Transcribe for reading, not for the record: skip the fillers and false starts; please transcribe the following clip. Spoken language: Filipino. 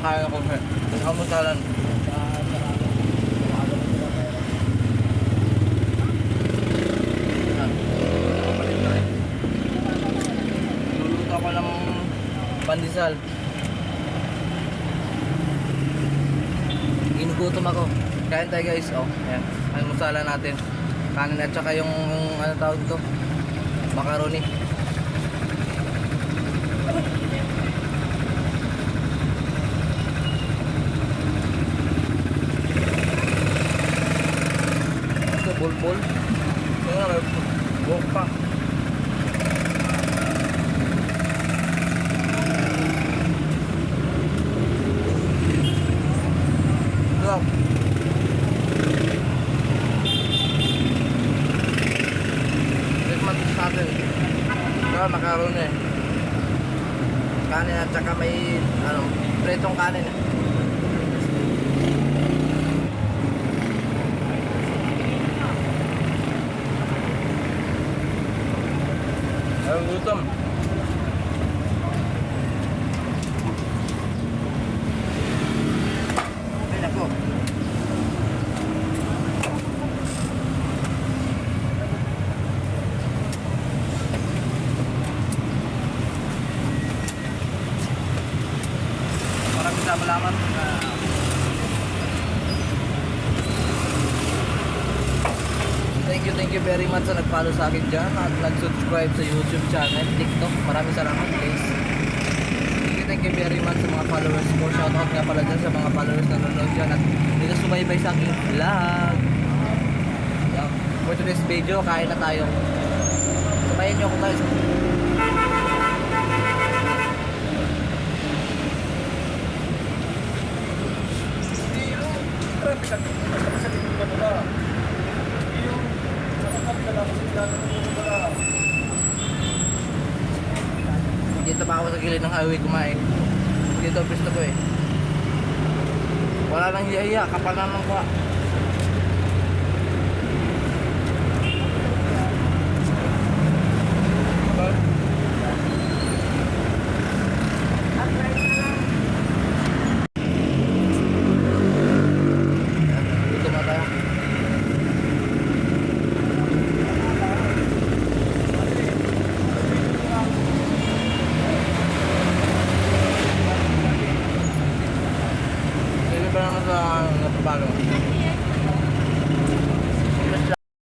kumakain ako sa almusalan. Luluto ako ng pandesal. Ginugutom ako. Kain tayo guys. Oh, ayan. Almusalan natin. Kanin at saka yung ano tawag ito? Macaroni. Ito bulbul. Ito may buhok pa. Ito. Tikman sa atin. Ito macaroni. Kanin at saka may ano, pretong kanin. Ang gutom. Ay nako. Maraming salamat. Thank you very much sa nag-follow sa akin dyan at nag-subscribe sa YouTube channel, TikTok. Maraming salamat guys. Thank you very much sa mga followers ko. Shoutout nga pala dyan sa mga followers na nanonood dyan at dito sumaybay sa aking vlog. For today's video, kain na tayo. Sabayan nyo ako tayo sa dito pa ako sa gilid ng highway kumain. Dito gusto ko eh. Wala nang hiya-hiya, kapalan ng kuha. Dito na tayo. Ba naman sa napapago?